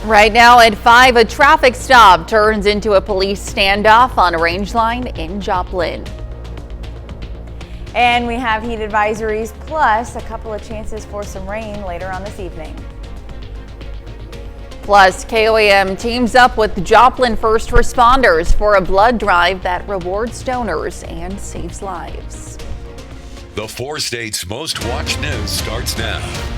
Right now at 5, a traffic stop turns into a police standoff on a range line in Joplin. And we have heat advisories plus a couple of chances for some rain later on this evening. Plus, KOAM teams up with Joplin first responders for a blood drive that rewards donors and saves lives. The 4 states' most watched news starts now.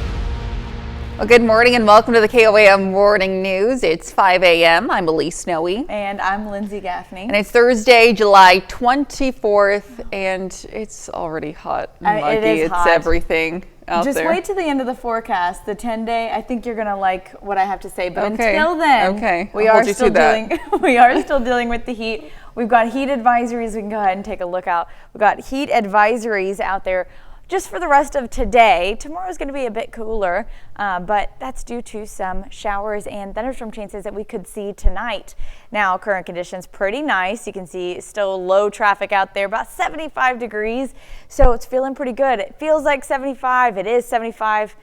Well, good morning and welcome to the KOAM Morning News. It's 5 a.m. I'm Elise Snowy. And I'm Lindsay Gaffney. And it's Thursday, July 24th, and it's already hot and muggy. It is hot. It's everything out Just there. wait till the end of the forecast, the 10-day. I think you're going to like what I have to say. But Okay. until then, we are still dealing with the heat. We've got heat advisories. We can go ahead and take a look out. We've got heat advisories out there just for the rest of today. Tomorrow's going to be a bit cooler, but that's due to some showers and thunderstorm chances that we could see tonight. Now, current conditions pretty nice. You can see still low traffic out there, about 75 degrees. So it's feeling pretty good. It feels like 75. It is 75.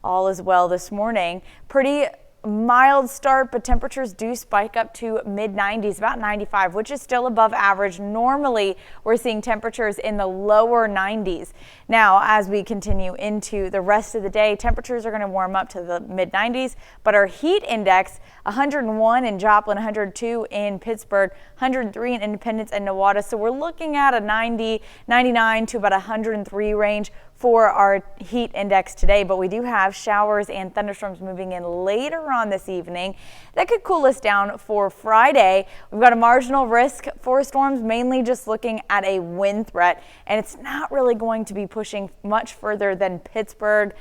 All is well this morning. Pretty mild start, but temperatures do spike up to mid-90s, about 95, which is still above average. Normally, we're seeing temperatures in the lower 90s. Now, as we continue into the rest of the day, temperatures are going to warm up to the mid-90s, but our heat index, 101 in Joplin, 102 in Pittsburgh, 103 in Independence and Nowata. So we're looking at a 90, 99 to about 103 range for our heat index today, but we do have showers and thunderstorms moving in later on this evening. That could cool us down for Friday. We've got a marginal risk for storms, mainly just looking at a wind threat, and it's not really going to be pushing much further than Pittsburgh.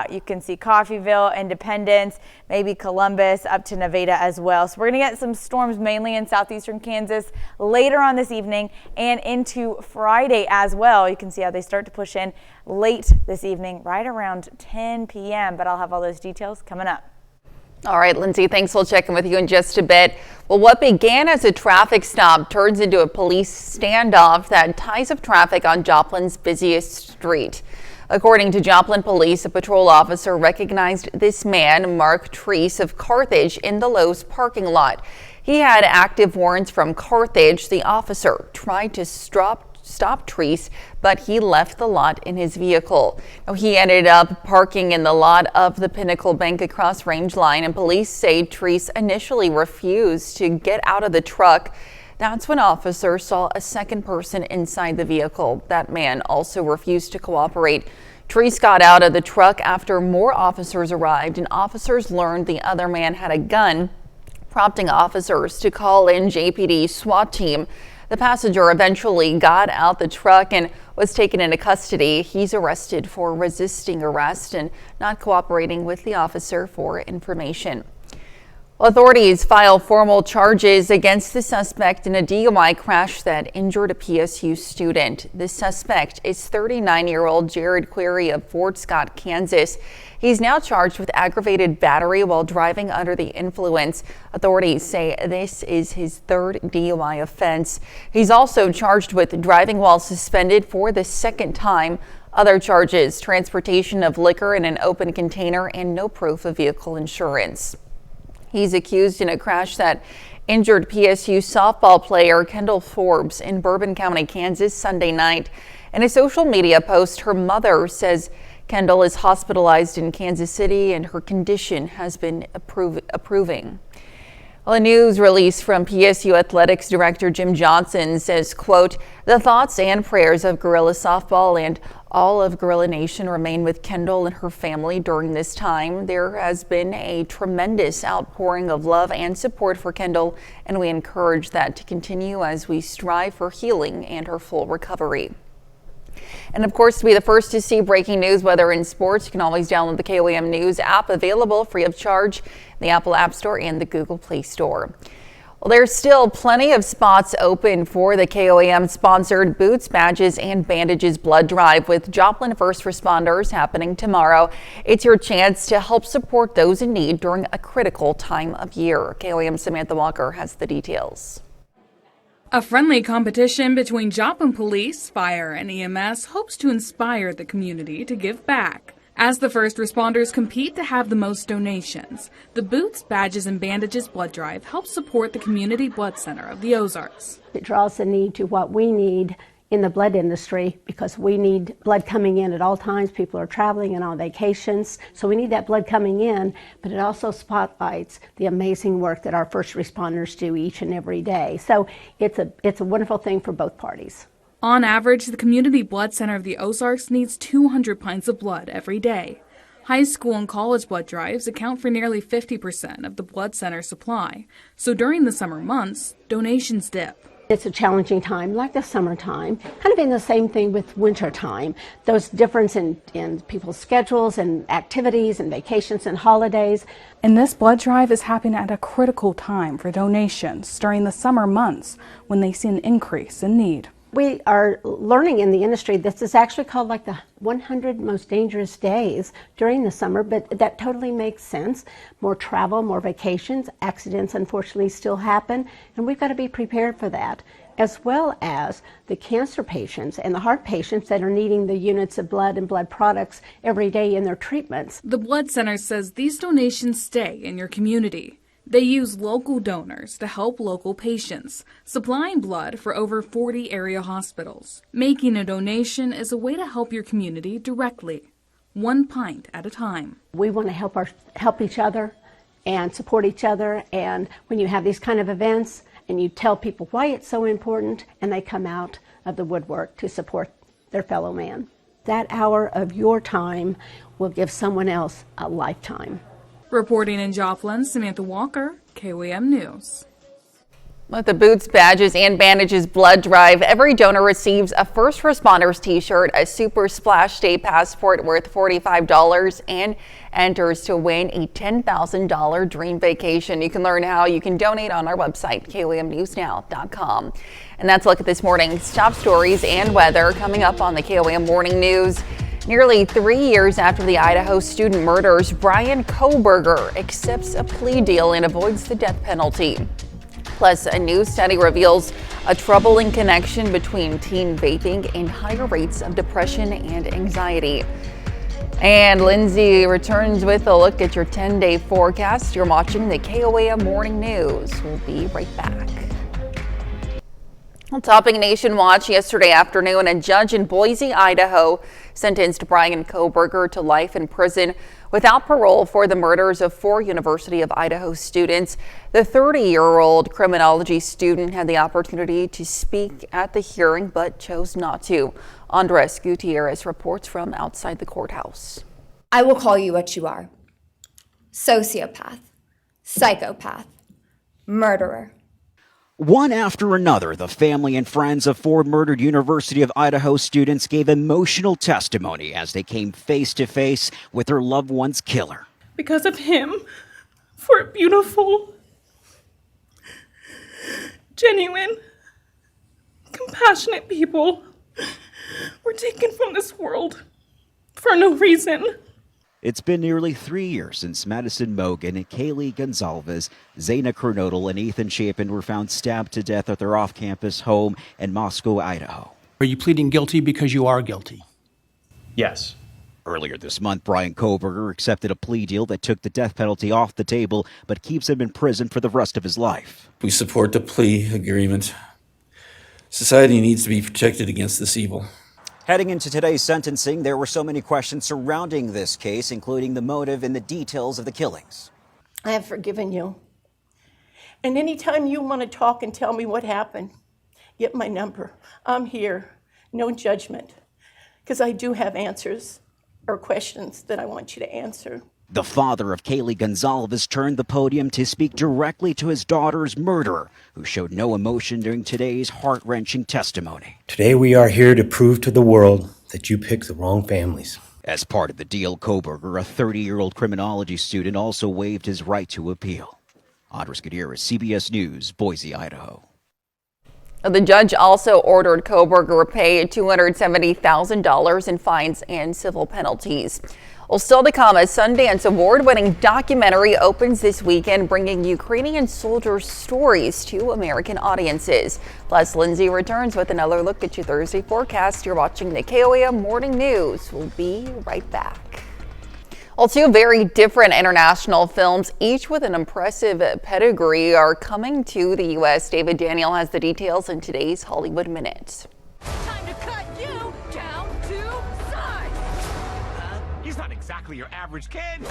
You can see Coffeyville, Independence, maybe Columbus, up to Nevada as well. So we're going to get some storms mainly in southeastern Kansas later on this evening and into Friday as well. You can see how they start to push in late this evening, right around 10 p.m. But I'll have all those details coming up. All right, Lindsay, thanks. We'll check in with you in just a bit. Well, what began as a traffic stop turns into a police standoff that ties up traffic on Joplin's busiest street. According to Joplin police, a patrol officer recognized this man, Mark Treese of Carthage, in the Lowe's parking lot. He had active warrants from Carthage. The officer tried to stop Treese, but he left the lot in his vehicle. Now, he ended up parking in the lot of the Pinnacle Bank across range line, and police say Treese initially refused to get out of the truck. That's when officers saw a second person inside the vehicle. That man also refused to cooperate. Treese got out of the truck after more officers arrived, and officers learned the other man had a gun, prompting officers to call in JPD SWAT team. The passenger eventually got out the truck and was taken into custody. He's arrested for resisting arrest and not cooperating with the officer for information. Authorities file formal charges against the suspect in a DUI crash that injured a PSU student. The suspect is 39-year-old Jared Query of Fort Scott, Kansas. He's now charged with aggravated battery while driving under the influence. Authorities say this is his third DUI offense. He's also charged with driving while suspended for the second time. Other charges: transportation of liquor in an open container and no proof of vehicle insurance. He's accused in a crash that injured PSU softball player Kendall Forbes in Bourbon County, Kansas, Sunday night. In a social media post, her mother says Kendall is hospitalized in Kansas City and her condition has been improving. Well, a news release from PSU Athletics Director Jim Johnson says, quote, "The thoughts and prayers of Gorilla Softball and all of Gorilla Nation remain with Kendall and her family during this time. There has been a tremendous outpouring of love and support for Kendall, and we encourage that to continue as we strive for healing and her full recovery." And of course, to be the first to see breaking news, whether in sports, you can always download the KOAM News app, available free of charge in the Apple App Store and the Google Play Store. Well, there's still plenty of spots open for the KOAM sponsored Boots, Badges, and Bandages blood drive with Joplin first responders happening tomorrow. It's your chance to help support those in need during a critical time of year. KOAM Samantha Walker has the details. A friendly competition between Joplin Police, Fire, and EMS hopes to inspire the community to give back. As the first responders compete to have the most donations, the Boots, Badges, and Bandages blood drive helps support the Community Blood Center of the Ozarks. It draws the need to what we need in the blood industry because we need blood coming in at all times. People are traveling and on vacations, so we need that blood coming in, but it also spotlights the amazing work that our first responders do each and every day. So it's a wonderful thing for both parties. On average, the Community Blood Center of the Ozarks needs 200 pints of blood every day. High school and college blood drives account for nearly 50% of the blood center supply, so during the summer months, donations dip. It's a challenging time, like the summertime, kind of in the same thing with winter time. Those difference in people's schedules and activities and vacations and holidays. And this blood drive is happening at a critical time for donations during the summer months when they see an increase in need. We are learning in the industry, this is actually called like the 100 most dangerous days during the summer, but that totally makes sense. More travel, more vacations, accidents unfortunately still happen, and we've got to be prepared for that, as well as the cancer patients and the heart patients that are needing the units of blood and blood products every day in their treatments. The Blood Center says these donations stay in your community. They use local donors to help local patients, supplying blood for over 40 area hospitals. Making a donation is a way to help your community directly, 1 pint at a time. We want to help each other and support each other, and when you have these kind of events and you tell people why it's so important, and they come out of the woodwork to support their fellow man. That hour of your time will give someone else a lifetime. Reporting in Joplin, Samantha Walker, KOAM News. With the Boots, Badges, and Bandages blood drive, every donor receives a first responders t-shirt, a Super Splash Day passport worth $45, and enters to win a $10,000 dream vacation. You can learn how you can donate on our website, KOAMNewsNow.com. And that's a look at this morning's top stories and weather coming up on the KOAM Morning News. Nearly 3 years after the Idaho student murders, Brian Koberger accepts a plea deal and avoids the death penalty. Plus, a new study reveals a troubling connection between teen vaping and higher rates of depression and anxiety. And Lindsay returns with a look at your 10-day forecast. You're watching the KOAM Morning News. We'll be right back. Well, topping Nation Watch yesterday afternoon, a judge in Boise, Idaho, sentenced Brian Koberger to life in prison without parole for the murders of 4 University of Idaho students. The 30-year-old criminology student had the opportunity to speak at the hearing, but chose not to. Andres Gutierrez reports from outside the courthouse. I will call you what you are: sociopath, psychopath, murderer. One after another, the family and friends of 4 murdered University of Idaho students gave emotional testimony as they came face to face with their loved one's killer. Because of him, 4 beautiful, genuine, compassionate people were taken from this world for no reason. It's been nearly 3 years since Madison Mogan, Kaylee Gonzalez, Zaina Kernodle, and Ethan Chapin were found stabbed to death at their off-campus home in Moscow, Idaho. Are you pleading guilty because you are guilty? Yes. Earlier this month, Brian Koberger accepted a plea deal that took the death penalty off the table, but keeps him in prison for the rest of his life. We support the plea agreement. Society needs to be protected against this evil. Heading into today's sentencing, there were so many questions surrounding this case, including the motive and the details of the killings. I have forgiven you. And anytime you want to talk and tell me what happened, get my number. I'm here. No judgment. Because I do have answers or questions that I want you to answer. The father of Kaylee Gonzalez turned the podium to speak directly to his daughter's murderer, who showed no emotion during today's heart-wrenching testimony. Today we are here to prove to the world that you picked the wrong families. As part of the deal, Koberger, a 30-year-old criminology student, also waived his right to appeal. Andres Gutierrez, CBS News, Boise, Idaho. The judge also ordered Koberger pay $270,000 in fines and civil penalties. Well, still to come, a Sundance award-winning documentary opens this weekend, bringing Ukrainian soldiers' stories to American audiences. Plus, Lindsay returns with another look at your Thursday forecast. You're watching the KOAM Morning News. We'll be right back. Well, two very different international films, each with an impressive pedigree, are coming to the U.S. David Daniel has the details in today's Hollywood Minute. Time to cut you down to size. He's not exactly your average kid.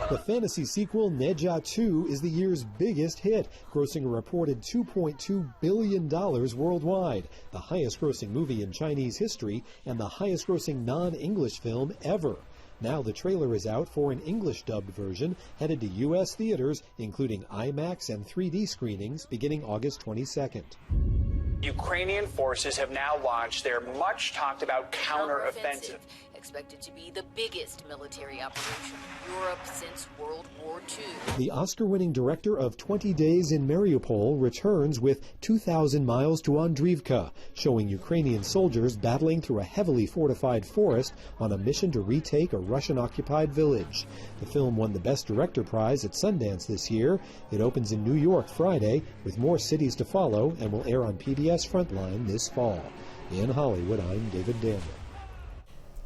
The fantasy sequel, Neja 2, is the year's biggest hit, grossing a reported $2.2 billion worldwide, the highest grossing movie in Chinese history and the highest grossing non-English film ever. Now the trailer is out for an English-dubbed version headed to U.S. theaters, including IMAX and 3D screenings beginning August 22nd. Ukrainian forces have now launched their much-talked-about counter-offensive. Expected to be the biggest military operation in Europe since World War II. The Oscar-winning director of 20 Days in Mariupol returns with 2,000 Miles to Andriivka, showing Ukrainian soldiers battling through a heavily fortified forest on a mission to retake a Russian-occupied village. The film won the Best Director prize at Sundance this year. It opens in New York Friday, with more cities to follow, and will air on PBS Frontline this fall. In Hollywood, I'm David Daniel.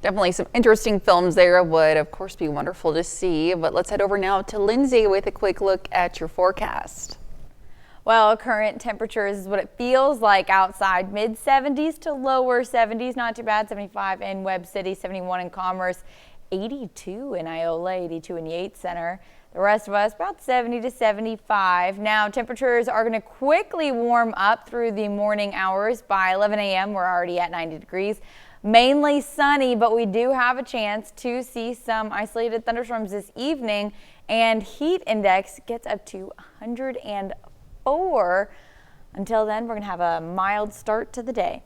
Definitely some interesting films there. Would, of course, be wonderful to see. But let's head over now to Lindsay with a quick look at your forecast. Well, current temperatures is what it feels like outside. Mid 70s to lower 70s. Not too bad. 75 in Webb City, 71 in Commerce, 82 in Iola, 82 in Yates Center. The rest of us about 70 to 75. Now temperatures are going to quickly warm up through the morning hours. By 11 a.m. we're already at 90 degrees. Mainly sunny, but we do have a chance to see some isolated thunderstorms this evening, and heat index gets up to 104. Until then, we're going to have a mild start to the day.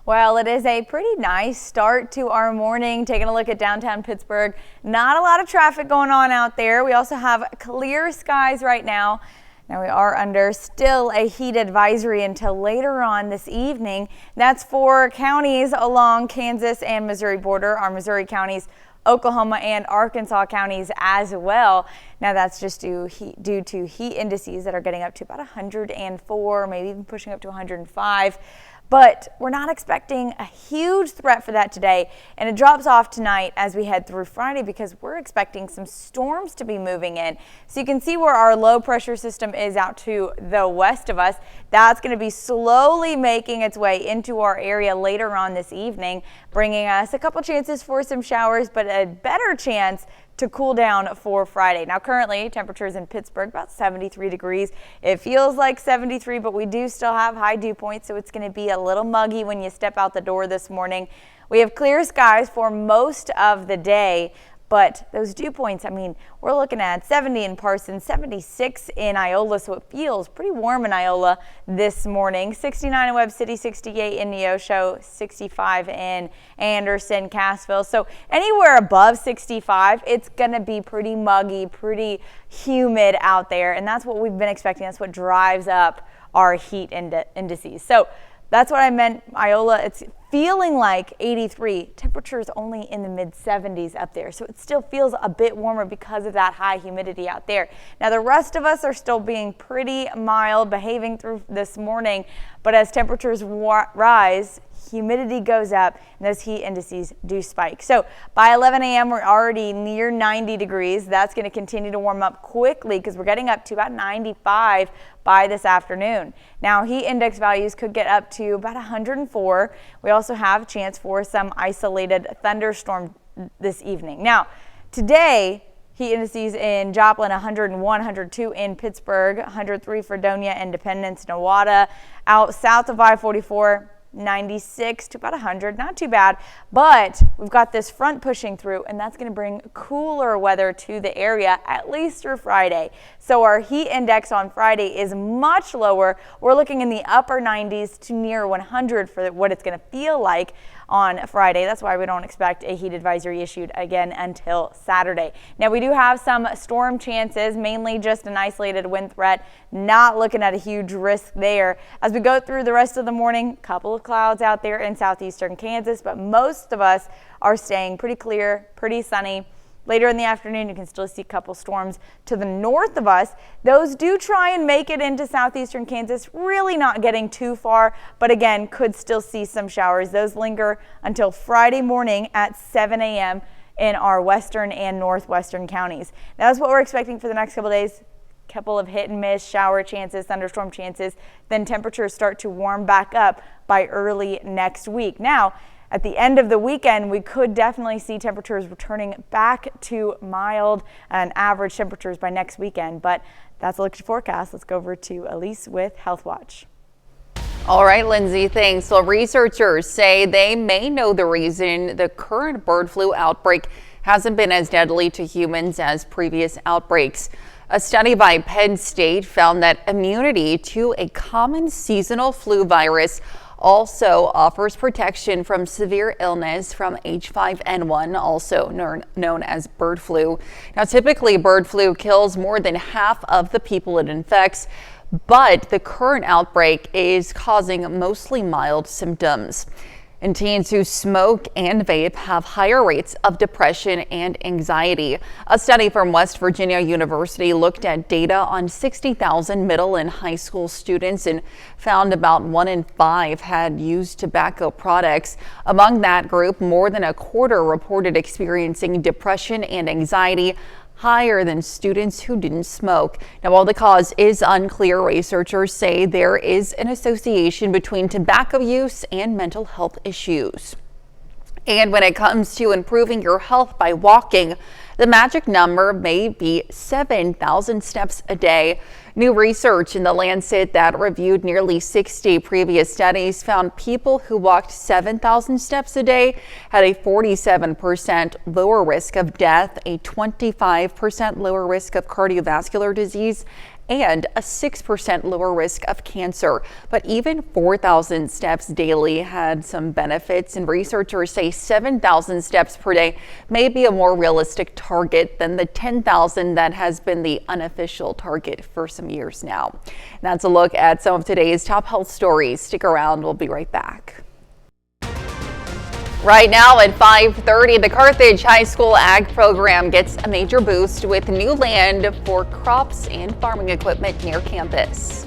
Well, it is a pretty nice start to our morning. Taking a look at downtown Pittsburgh, not a lot of traffic going on out there. We also have clear skies right now. Now we are under still a heat advisory until later on this evening. That's for counties along Kansas and Missouri border, our Missouri counties, Oklahoma and Arkansas counties as well. Now that's just due to heat indices that are getting up to about 104, maybe even pushing up to 105. But we're not expecting a huge threat for that today, and it drops off tonight as we head through Friday because we're expecting some storms to be moving in. So you can see where our low pressure system is out to the west of us. That's going to be slowly making its way into our area later on this evening, bringing us a couple chances for some showers, but a better chance to cool down for Friday. Now currently temperatures in Pittsburgh about 73 degrees. It feels like 73, but we do still have high dew points, so it's going to be a little muggy when you step out the door this morning. We have clear skies for most of the day, but those dew points, I mean, we're looking at 70 in Parsons, 76 in Iola, so it feels pretty warm in Iola this morning. 69 in Webb City, 68 in Neosho, 65 in Anderson, Cassville. So anywhere above 65, it's going to be pretty muggy, pretty humid out there, and that's what we've been expecting. That's what drives up our heat indices. So that's what I meant, Iola. It's feeling like 83. Temperatures only in the mid 70s up there. So it still feels a bit warmer because of that high humidity out there. Now the rest of us are still being pretty mild, behaving through this morning. But as temperatures rise, humidity goes up and those heat indices do spike. So by 11 a.m. we're already near 90 degrees. That's going to continue to warm up quickly because we're getting up to about 95 by this afternoon. Now heat index values could get up to about 104. We also have a chance for some isolated thunderstorm this evening. Now today, heat indices in Joplin 101, 102 in Pittsburgh, 103 for Fredonia, Independence, Nowata. Out south of I-44, 96 to about 100, not too bad, but we've got this front pushing through and that's going to bring cooler weather to the area at least through Friday. So our heat index on Friday is much lower. We're looking in the upper 90s to near 100 for what it's going to feel like on Friday. That's why we don't expect a heat advisory issued again until Saturday. Now we do have some storm chances, mainly just an isolated wind threat, not looking at a huge risk there. As we go through the rest of the morning, a couple of clouds out there in southeastern Kansas, but most of us are staying pretty clear, pretty sunny. Later in the afternoon, you can still see a couple storms to the north of us. Those do try and make it into southeastern Kansas, really not getting too far, but again, could still see some showers. Those linger until Friday morning at 7 a.m. in our western and northwestern counties. Now, that's what we're expecting for the next couple days. Couple of hit and miss shower chances, thunderstorm chances. Then temperatures start to warm back up by early next week. Now, at the end of the weekend, we could definitely see temperatures returning back to mild and average temperatures by next weekend. But that's a look at your forecast. Let's go over to Elise with Health Watch. All right, Lindsay, thanks. So researchers say they may know the reason the current bird flu outbreak hasn't been as deadly to humans as previous outbreaks. A study by Penn State found that immunity to a common seasonal flu virus also offers protection from severe illness from H5N1, also known as bird flu. Now, typically bird flu kills more than half of the people it infects, but the current outbreak is causing mostly mild symptoms. And teens who smoke and vape have higher rates of depression and anxiety. A study from West Virginia University looked at data on 60,000 middle and high school students and found about 1 in 5 had used tobacco products. Among that group, more than a quarter reported experiencing depression and anxiety, higher than students who didn't smoke. Now, while the cause is unclear, researchers say there is an association between tobacco use and mental health issues. And when it comes to improving your health by walking, the magic number may be 7,000 steps a day. New research in The Lancet that reviewed nearly 60 previous studies found people who walked 7,000 steps a day had a 47% lower risk of death, a 25% lower risk of cardiovascular disease, and a 6% lower risk of cancer. But even 4,000 steps daily had some benefits, and researchers say 7,000 steps per day may be a more realistic target than the 10,000 that has been the unofficial target for some years now. That's a look at some of today's top health stories. Stick around, we'll be right back. Right now at 5:30, the Carthage High School Ag program gets a major boost with new land for crops and farming equipment near campus.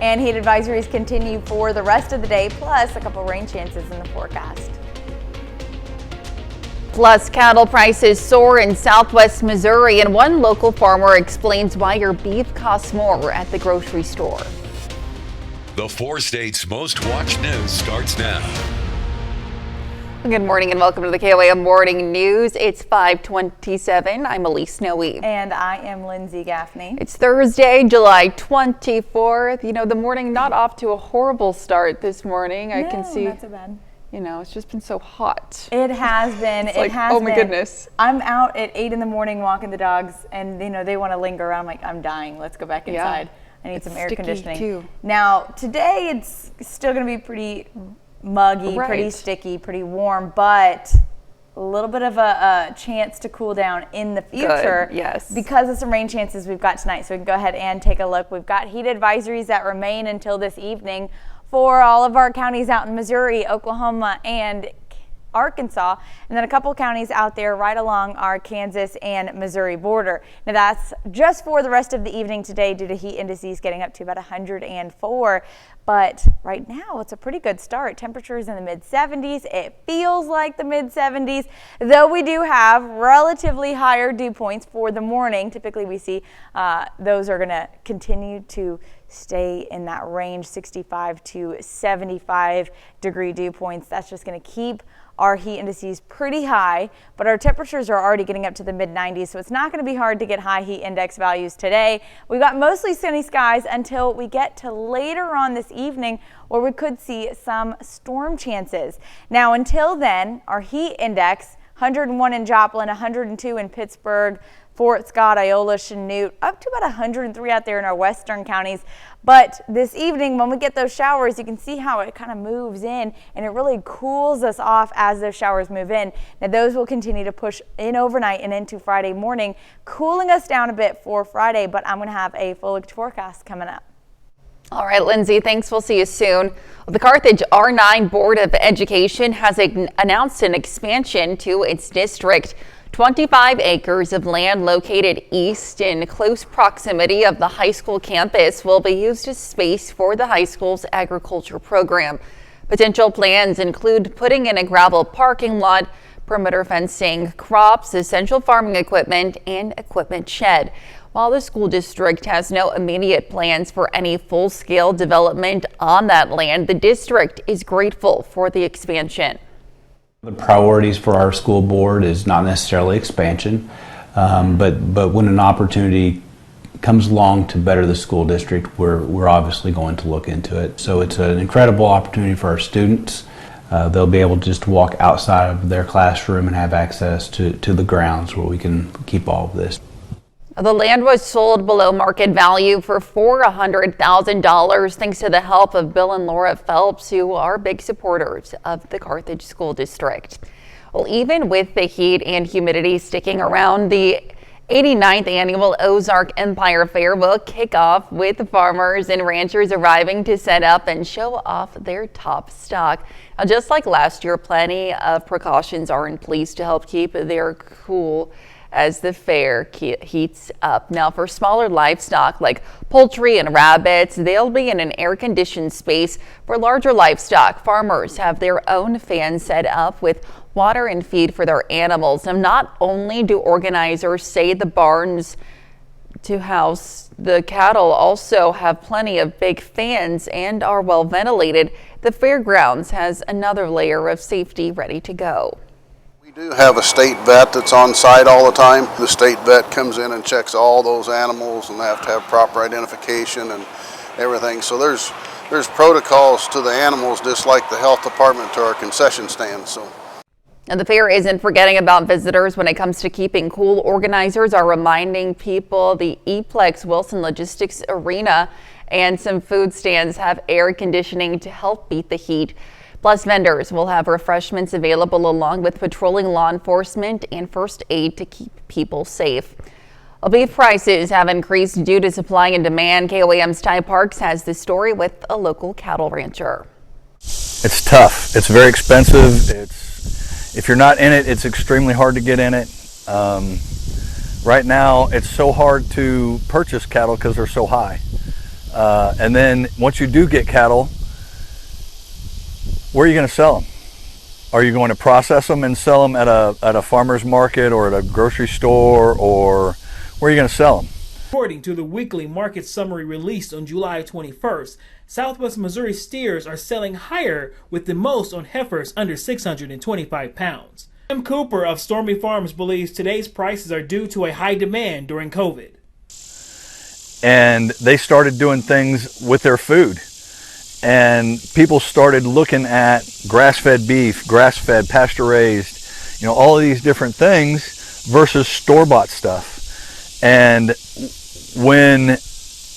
And heat advisories continue for the rest of the day, plus a couple rain chances in the forecast. Plus, cattle prices soar in southwest Missouri, and one local farmer explains why your beef costs more at the grocery store. The 4 states' most watched news starts now. Good morning and welcome to the KOAM Morning News. It's 5:27. I'm Elise Snowy. And I am Lindsay Gaffney. It's Thursday, July 24th. You know, the morning not off to a horrible start this morning. I can see. Not so bad. You know, it's just been so hot. It has been. It's like, oh my goodness. I'm out at 8 in the morning walking the dogs, and you know they want to linger around. I'm like, I'm dying. Let's go back inside. I need some air conditioning. Too. Now today it's still going to be pretty muggy, pretty sticky, pretty warm, but a little bit of a chance to cool down in the future. Good, yes. Because of some rain chances we've got tonight. So we can go ahead and take a look. We've got heat advisories that remain until this evening for all of our counties out in Missouri, Oklahoma, and Arkansas, and then a couple counties out there right along our Kansas and Missouri border. Now that's just for the rest of the evening today due to heat indices getting up to about 104. But right now it's a pretty good start. Temperatures in the mid 70s. It feels like the mid 70s, though we do have relatively higher dew points for the morning. Typically we see those are going to continue to stay in that range, 65 to 75 degree dew points. That's just going to keep our heat indices pretty high, but our temperatures are already getting up to the mid 90s, so it's not going to be hard to get high heat index values today. We've got mostly sunny skies until we get to later on this evening where we could see some storm chances. Now until then, our heat index, 101 in Joplin, 102 in Pittsburgh, Fort Scott, Iola, Chanute, up to about 103 out there in our western counties. But this evening, when we get those showers, you can see how it kind of moves in and it really cools us off as those showers move in. Now those will continue to push in overnight and into Friday morning, cooling us down a bit for Friday, but I'm going to have a full look forecast coming up. All right, Lindsay, thanks. We'll see you soon. The Carthage R9 Board of Education has announced an expansion to its district. 25 acres of land located east in close proximity of the high school campus will be used as space for the high school's agriculture program. Potential plans include putting in a gravel parking lot, perimeter fencing, crops, essential farming equipment, and equipment shed. While the school district has no immediate plans for any full-scale development on that land, the district is grateful for the expansion. The priorities for our school board is not necessarily expansion, but when an opportunity comes along to better the school district, we're obviously going to look into it. So it's an incredible opportunity for our students. They'll be able to just walk outside of their classroom and have access to the grounds where we can keep all of this. The land was sold below market value for $400,000 thanks to the help of Bill and Laura Phelps, who are big supporters of the Carthage School District. Well, even with the heat and humidity sticking around, the 89th annual Ozark Empire Fair will kick off with farmers and ranchers arriving to set up and show off their top stock. Now, just like last year, plenty of precautions are in place to help keep their cool as the fair heats up. Now, for smaller livestock like poultry and rabbits, they'll be in an air-conditioned space. For larger livestock, farmers have their own fans set up with water and feed for their animals. And not only do organizers say the barns to house the cattle also have plenty of big fans and are well ventilated, the fairgrounds has another layer of safety ready to go. We do have a state vet that's on site all the time. The state vet comes in and checks all those animals, and they have to have proper identification and everything. So there's protocols to the animals, just like the health department to our concession stands. So. And the fair isn't forgetting about visitors when it comes to keeping cool. Organizers are reminding people the Eplex Wilson Logistics Arena and some food stands have air conditioning to help beat the heat. Plus, vendors will have refreshments available along with patrolling law enforcement and first aid to keep people safe. Well, beef prices have increased due to supply and demand. KOAM's Ty Parks has this story with a local cattle rancher. It's tough. It's very expensive. If you're not in it, it's extremely hard to get in it. Right now, it's so hard to purchase cattle because they're so high. And then once you do get cattle, where are you going to sell them? Are you going to process them and sell them at a farmer's market or at a grocery store, or where are you going to sell them? According to the weekly market summary released on July 21st, Southwest Missouri steers are selling higher, with the most on heifers under 625 pounds. Sam Cooper of Stormy Farms believes today's prices are due to a high demand during COVID. And they started doing things with their food. And people started looking at grass-fed beef, grass-fed, pasture-raised, all of these different things versus store-bought stuff. And when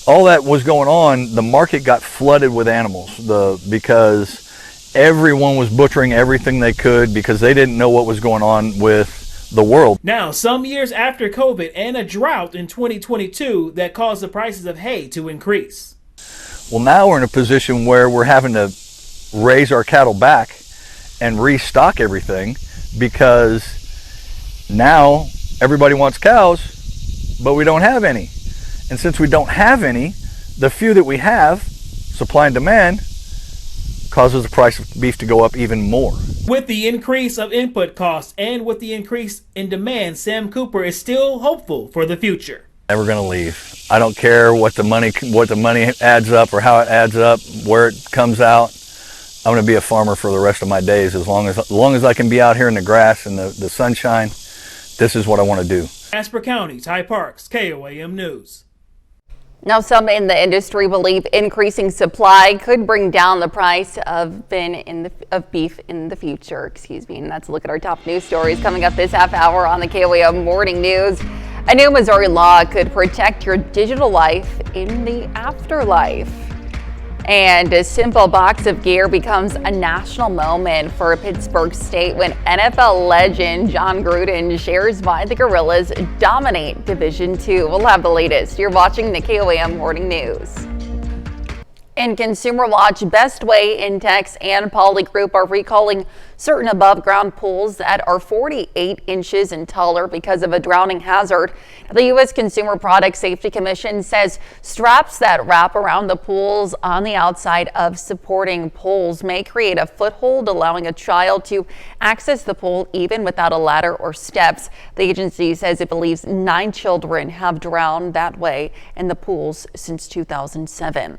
all that was going on, the market got flooded with animals because everyone was butchering everything they could because they didn't know what was going on with the world. Now, some years after COVID and a drought in 2022 that caused the prices of hay to increase. Well, now we're in a position where we're having to raise our cattle back and restock everything because now everybody wants cows, but we don't have any. And since we don't have any, the few that we have, supply and demand, causes the price of beef to go up even more. With the increase of input costs and with the increase in demand, Sam Cooper is still hopeful for the future. Never going to leave. I don't care what the money adds up or how it adds up, where it comes out. I'm going to be a farmer for the rest of my days. As long as I can be out here in the grass and the sunshine, this is what I want to do. Jasper County, Ty Parks, KOAM News. Now, some in the industry believe increasing supply could bring down the price of beef in the future. And that's a look at our top news stories coming up this half hour on the KOAM Morning News. A new Missouri law could protect your digital life in the afterlife. And a simple box of gear becomes a national moment for Pittsburgh State when NFL legend John Gruden shares why the Gorillas dominate Division II. We'll have the latest. You're watching the KOAM Morning News. In Consumer Watch, Bestway, Intex, and Poly Group are recalling certain above-ground pools that are 48 inches and taller because of a drowning hazard. The U.S. Consumer Product Safety Commission says straps that wrap around the pools on the outside of supporting poles may create a foothold, allowing a child to access the pool even without a ladder or steps. The agency says it believes 9 children have drowned that way in the pools since 2007.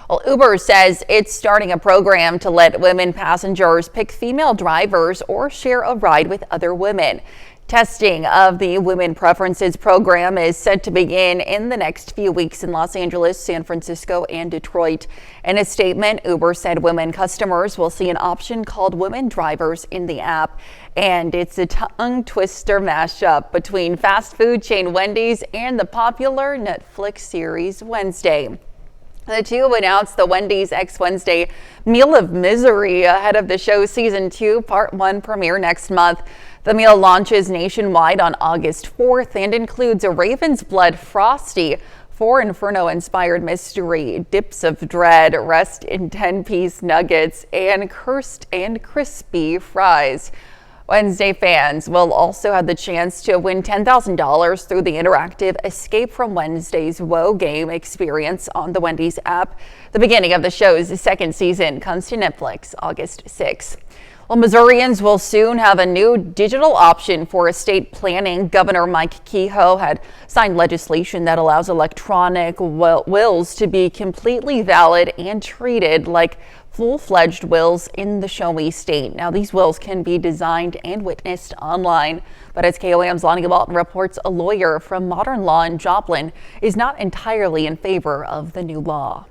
Well, Uber says it's starting a program to let women passengers pick female drivers or share a ride with other women. Testing of the Women Preferences program is set to begin in the next few weeks in Los Angeles, San Francisco, and Detroit. In a statement, Uber said women customers will see an option called Women Drivers in the app, and it's a tongue twister mashup between fast food chain Wendy's and the popular Netflix series Wednesday. The two announced the Wendy's X Wednesday Meal of Misery ahead of the show's season 2 part 1 premiere next month. The meal launches nationwide on August 4th and includes a Raven's Blood Frosty, 4 Inferno-inspired mystery, dips of dread, rest in 10-piece nuggets, and cursed and crispy fries. Wednesday fans will also have the chance to win $10,000 through the interactive Escape from Wednesday's Woe game experience on the Wendy's app. The beginning of the show's second season comes to Netflix August 6th. Well, Missourians will soon have a new digital option for estate planning. Governor Mike Kehoe had signed legislation that allows electronic wills to be completely valid and treated like full-fledged wills in the Show Me state. Now, these wills can be designed and witnessed online, but as KOAM's Lonnie Walton reports, a lawyer from Modern Law in Joplin is not entirely in favor of the new law.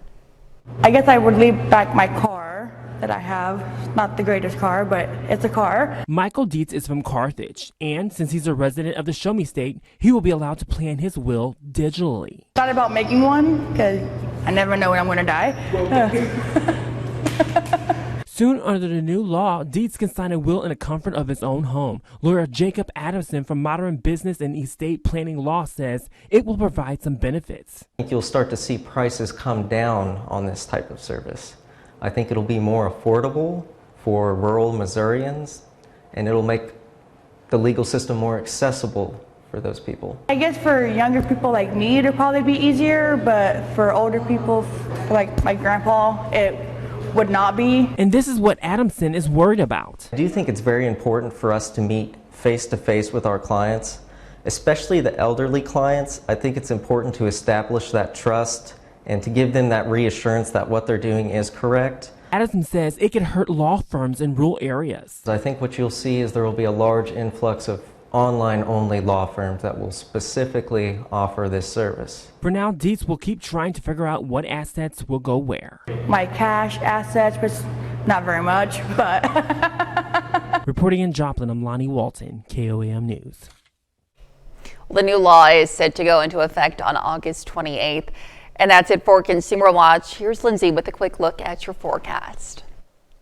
I guess I would leave back my car that I have. Not the greatest car, but it's a car. Michael Dietz is from Carthage, and since he's a resident of the Show Me state, he will be allowed to plan his will digitally. Thought about making one because I never know when I'm going to die. Soon, under the new law, Dietz can sign a will in the comfort of his own home. Lawyer Jacob Adamson from Modern Business and Estate Planning Law says it will provide some benefits. I think you'll start to see prices come down on this type of service. I think it'll be more affordable for rural Missourians, and it'll make the legal system more accessible for those people. I guess for younger people like me, it'll probably be easier, but for older people, like my grandpa, it would not be. And this is what Adamson is worried about. I do think it's very important for us to meet face-to-face with our clients, especially the elderly clients. I think it's important to establish that trust and to give them that reassurance that what they're doing is correct. Adamson says it could hurt law firms in rural areas. I think what you'll see is there will be a large influx of online-only law firms that will specifically offer this service. For now, Dietz will keep trying to figure out what assets will go where. My cash assets, which not very much, but. Reporting in Joplin, I'm Lonnie Walton, KOAM News. The new law is set to go into effect on August 28th. And that's it for Consumer Watch. Here's Lindsay with a quick look at your forecast.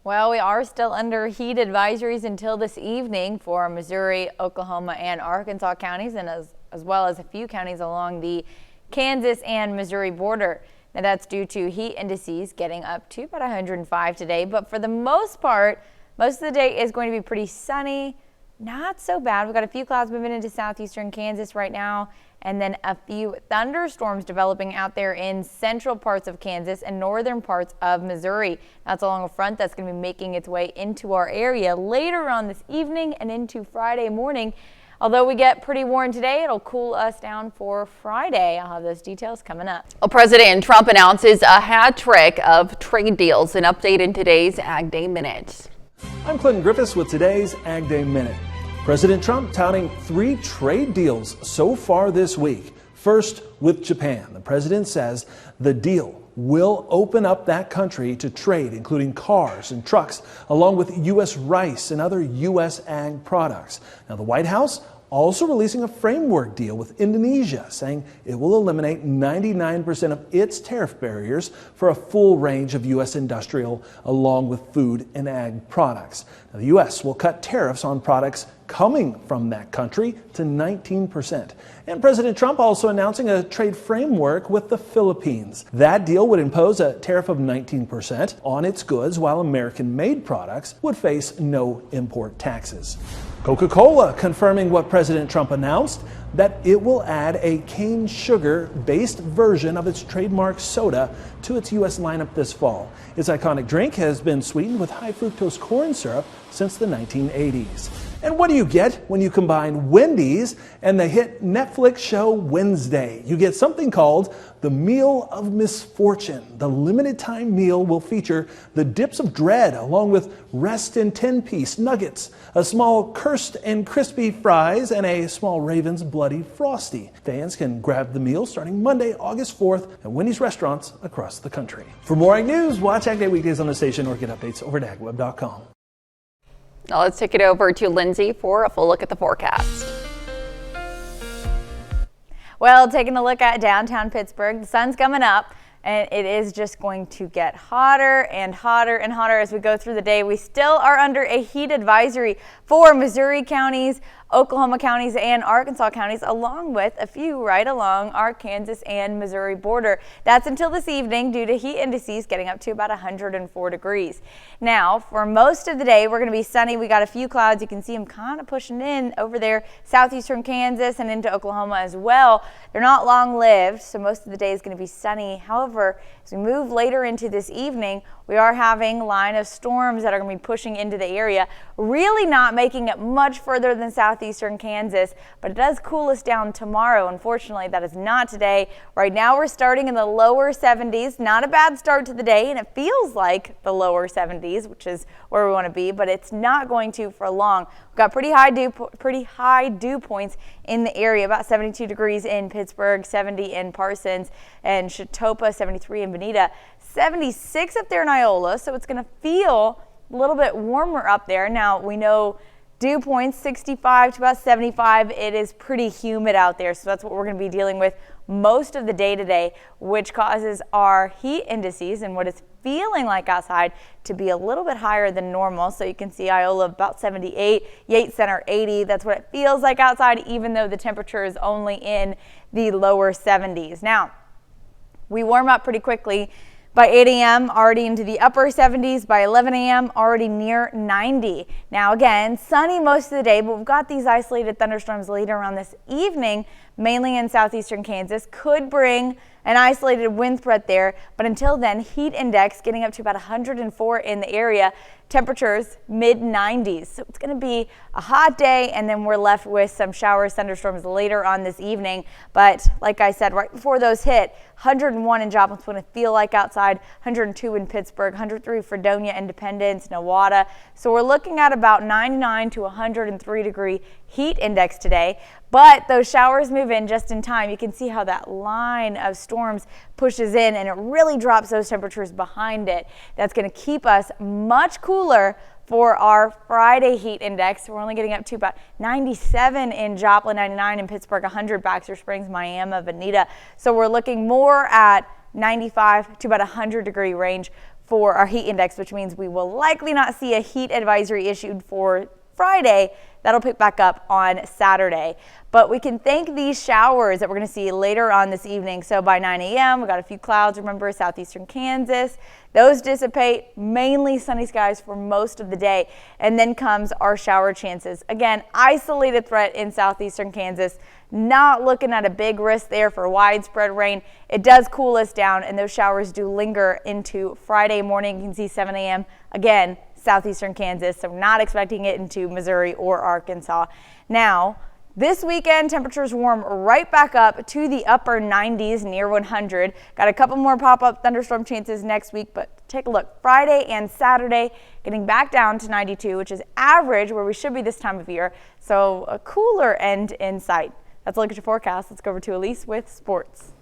Well, we are still under heat advisories until this evening for Missouri, Oklahoma, and Arkansas counties, and as well as a few counties along the Kansas and Missouri border. Now, that's due to heat indices getting up to about 105 today, but for the most part, most of the day is going to be pretty sunny. Not so bad. We've got a few clouds moving into southeastern Kansas right now, and then a few thunderstorms developing out there in central parts of Kansas and northern parts of Missouri. That's along a front that's going to be making its way into our area later on this evening and into Friday morning. Although we get pretty warm today, it'll cool us down for Friday. I'll have those details coming up. Well, President Trump announces a hat trick of trade deals. An update in today's Ag Day Minute. I'm Clinton Griffiths with today's Ag Day Minute. President Trump touting 3 trade deals so far this week. First, with Japan. The president says the deal will open up that country to trade, including cars and trucks, along with U.S. rice and other U.S. ag products. Now, the White House also releasing a framework deal with Indonesia, saying it will eliminate 99% of its tariff barriers for a full range of U.S. industrial along with food and ag products. Now, the U.S. will cut tariffs on products coming from that country to 19%. And President Trump also announcing a trade framework with the Philippines. That deal would impose a tariff of 19% on its goods, while American-made products would face no import taxes. Coca-Cola confirming what President Trump announced, that it will add a cane sugar-based version of its trademark soda to its U.S. lineup this fall. Its iconic drink has been sweetened with high fructose corn syrup since the 1980s. And what do you get when you combine Wendy's and the hit Netflix show Wednesday? You get something called the Meal of Misfortune. The limited time meal will feature the dips of dread along with rest and 10-piece nuggets, a small cursed and crispy fries, and a small Raven's Bloody Frosty. Fans can grab the meal starting Monday, August 4th at Wendy's restaurants across the country. For more Ag News, watch Ag Day weekdays on the station or get updates over at agweb.com. Now let's take it over to Lindsay for a full look at the forecast. Well, taking a look at downtown Pittsburgh, the sun's coming up and it is just going to get hotter and hotter and hotter as we go through the day. We still are under a heat advisory for Missouri counties, Oklahoma counties, and Arkansas counties, along with a few right along our Kansas and Missouri border. That's until this evening due to heat indices getting up to about 104 degrees. Now, for most of the day, we're going to be sunny. We got a few clouds. You can see them kind of pushing in over there, southeastern Kansas and into Oklahoma as well. They're not long-lived, so most of the day is going to be sunny. However, as we move later into this evening, we are having a line of storms that are going to be pushing into the area, really not making it much further than southeastern Kansas, but it does cool us down tomorrow. Unfortunately, that is not today. Right now, we're starting in the lower 70s. Not a bad start to the day, and it feels like the lower 70s, which is where we want to be, but it's not going to for long. We've got pretty high dew points in the area, about 72 degrees in Pittsburgh, 70 in Parsons, and Chautauqua, 73 in Bonita, 76 up there in Iola, so it's going to feel a little bit warmer up there. Now, we know dew points 65 to about 75. It is pretty humid out there, so that's what we're going to be dealing with most of the day today, which causes our heat indices and what it's feeling like outside to be a little bit higher than normal. So you can see Iola about 78, Yates Center 80. That's what it feels like outside, even though the temperature is only in the lower 70s. Now, we warm up pretty quickly. By 8 a.m., already into the upper 70s. By 11 a.m., already near 90. Now, again, sunny most of the day, but we've got these isolated thunderstorms later on this evening, mainly in southeastern Kansas. Could bring an isolated wind threat there, but until then, heat index getting up to about 104 in the area. Temperatures mid-90s. So it's going to be a hot day, and then we're left with some showers, thunderstorms later on this evening. But like I said, right before those hit, 101 in Joplin's going to feel like outside, 102 in Pittsburgh, 103 Fredonia, Independence, Nowata. So we're looking at about 99 to 103 degree heat index today. But those showers move in just in time. You can see how that line of storms pushes in, and it really drops those temperatures behind it. That's going to keep us much cooler for our Friday heat index. We're only getting up to about 97 in Joplin, 99 in Pittsburgh, 100 Baxter Springs, Miami, Bonita. So we're looking more at 95 to about 100 degree range for our heat index, which means we will likely not see a heat advisory issued for Friday. That'll pick back up on Saturday. But we can thank these showers that we're going to see later on this evening. So by 9 a.m., we've got a few clouds, remember, southeastern Kansas. Those dissipate, mainly sunny skies for most of the day. And then comes our shower chances. Again, isolated threat in southeastern Kansas. Not looking at a big risk there for widespread rain. It does cool us down, and those showers do linger into Friday morning. You can see 7 a.m. again, southeastern Kansas, so not expecting it into Missouri or Arkansas. Now, this weekend, temperatures warm right back up to the upper 90s, near 100. Got a couple more pop-up thunderstorm chances next week, but take a look. Friday and Saturday, getting back down to 92, which is average where we should be this time of year. So a cooler end in sight. That's a look at your forecast. Let's go over to Elise with sports.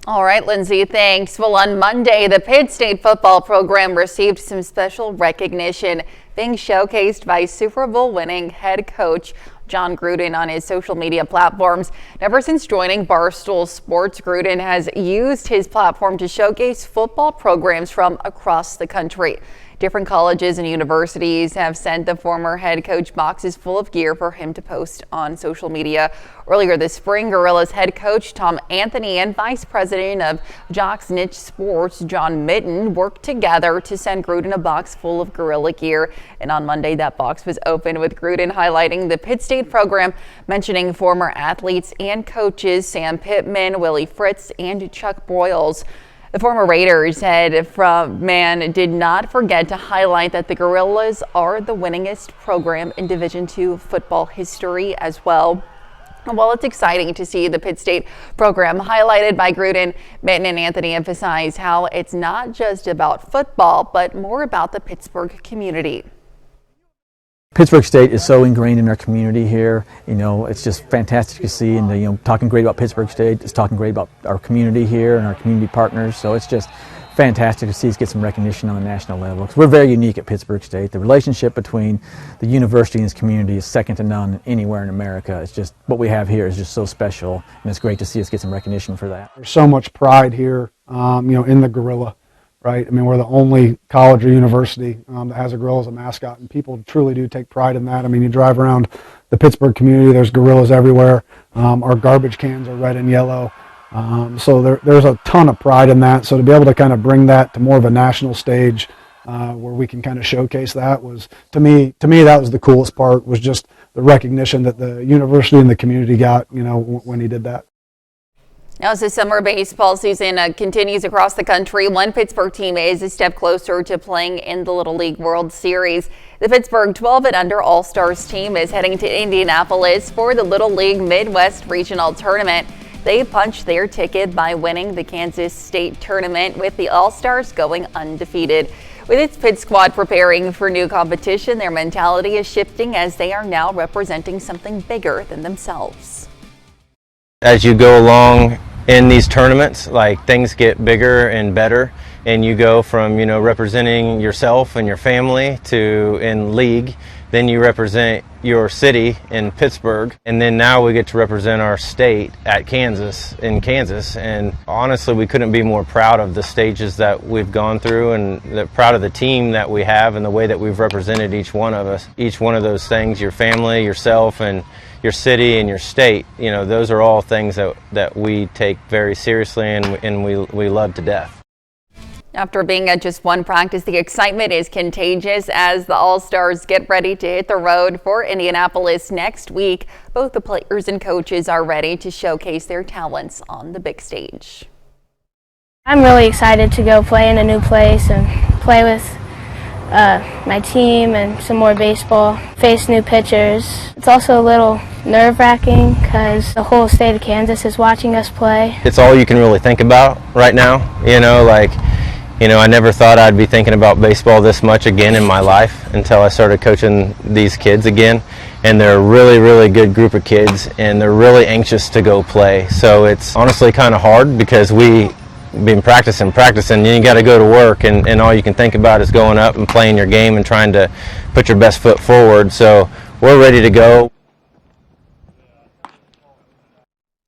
All right, Lindsay, thanks. Well, on Monday, the Pitt State football program received some special recognition, being showcased by Super Bowl winning head coach John Gruden on his social media platforms. Ever since joining Barstool Sports, Gruden has used his platform to showcase football programs from across the country. Different colleges and universities have sent the former head coach boxes full of gear for him to post on social media. Earlier this spring, Gorillas head coach Tom Anthony and vice president of Jocks Niche Sports John Mitten worked together to send Gruden a box full of Gorilla gear. And on Monday, that box was opened with Gruden highlighting the Pitt State program, mentioning former athletes and coaches Sam Pittman, Willie Fritz, and Chuck Boyles. The former Raiders head man did not forget to highlight that the Gorillas are the winningest program in Division II football history as well. While it's exciting to see the Pitt State program highlighted by Gruden, Mitten and Anthony emphasize how it's not just about football, but more about the Pittsburgh community. Pittsburgh State is so ingrained in our community here. It's just fantastic to see, and talking great about Pittsburgh State is talking great about our community here and our community partners. So it's just fantastic to see us get some recognition on the national level, because we're very unique at Pittsburgh State. The relationship between the university and its community is second to none anywhere in America. It's just what we have here is just so special, and it's great to see us get some recognition for that. There's so much pride here, in the gorilla. Right? I mean, we're the only college or university that has a gorilla as a mascot, and people truly do take pride in that. I mean, you drive around the Pittsburgh community, there's gorillas everywhere. Our garbage cans are red and yellow. So there's a ton of pride in that. So to be able to kind of bring that to more of a national stage where we can kind of showcase that was, to me, that was the coolest part, was just the recognition that the university and the community got, when he did that. Now, as the summer baseball season continues across the country, one Pittsburgh team is a step closer to playing in the Little League World Series. The Pittsburgh 12 and under All-Stars team is heading to Indianapolis for the Little League Midwest Regional Tournament. They punched their ticket by winning the Kansas State Tournament, with the All-Stars going undefeated. With its Pitt squad preparing for new competition, their mentality is shifting as they are now representing something bigger than themselves. As you go along in these tournaments, things get bigger and better, and you go from representing yourself and your family to in league, then you represent your city in Pittsburgh, and then now we get to represent our state at Kansas, and honestly we couldn't be more proud of the stages that we've gone through, and proud of the team that we have and the way that we've represented each one of us. Each one of those things, your family, yourself, and your city and your state, those are all things that we take very seriously and we love to death. After being at just one practice, the excitement is contagious as the All-Stars get ready to hit the road for Indianapolis next week. Both the players and coaches are ready to showcase their talents on the big stage. I'm really excited to go play in a new place and play with my team and some more baseball, face new pitchers. It's also a little nerve-wracking because the whole state of Kansas is watching us play. It's all you can really think about right now, I never thought I'd be thinking about baseball this much again in my life until I started coaching these kids again, and they're a really, really good group of kids, and they're really anxious to go play. So it's honestly kind of hard because we've been practicing, and you got to go to work, and all you can think about is going up and playing your game and trying to put your best foot forward. So we're ready to go.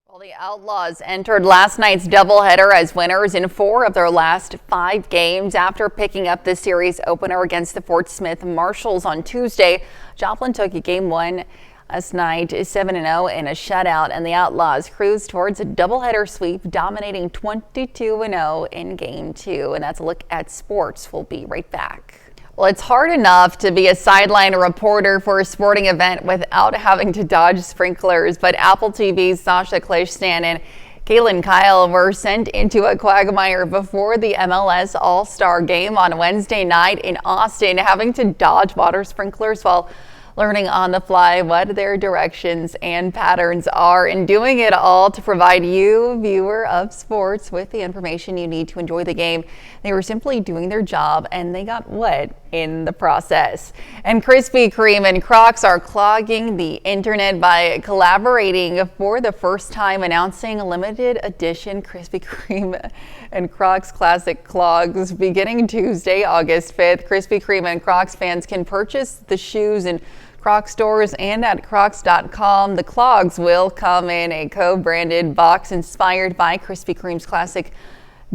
Well, the Outlaws entered last night's doubleheader as winners in 4 of their last 5 games after picking up the series opener against the Fort Smith Marshals on Tuesday. Joplin took Game 1 last night 7-0 in a shutout, and the Outlaws cruised towards a doubleheader sweep, dominating 22-0 in Game 2. And that's a look at sports. We'll be right back. Well, it's hard enough to be a sideline reporter for a sporting event without having to dodge sprinklers, but Apple TV's Sasha Klishstan and Kaylin Kyle were sent into a quagmire before the MLS All-Star game on Wednesday night in Austin, having to dodge water sprinklers while learning on the fly what their directions and patterns are, and doing it all to provide you, viewer of sports, with the information you need to enjoy the game. They were simply doing their job, and they got wet in the process. And Krispy Kreme and Crocs are clogging the internet by collaborating for the first time, announcing limited edition Krispy Kreme and Crocs classic clogs beginning Tuesday, August 5th. Krispy Kreme and Crocs fans can purchase the shoes in Crocs stores and at crocs.com. The clogs will come in a co-branded box inspired by Krispy Kreme's classic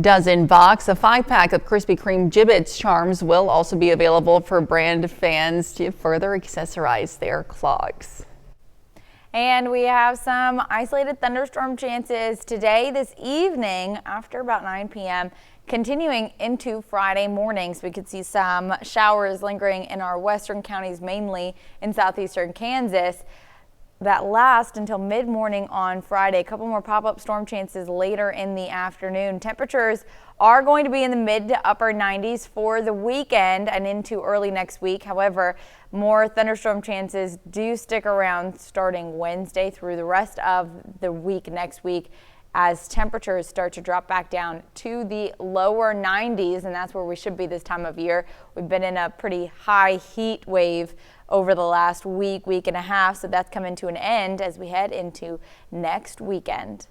dozen box. A 5-pack of Krispy Kreme Gibbets charms will also be available for brand fans to further accessorize their clogs. And we have some isolated thunderstorm chances today, this evening, after about 9 p.m., continuing into Friday morning. So we could see some showers lingering in our western counties, mainly in southeastern Kansas, that last until mid-morning on Friday. A couple more pop-up storm chances later in the afternoon. Temperatures are going to be in the mid to upper 90s for the weekend and into early next week. However, more thunderstorm chances do stick around starting Wednesday through the rest of the week next week, as temperatures start to drop back down to the lower 90s, and that's where we should be this time of year. We've been in a pretty high heat wave over the last week and a half, so that's coming to an end as we head into next weekend.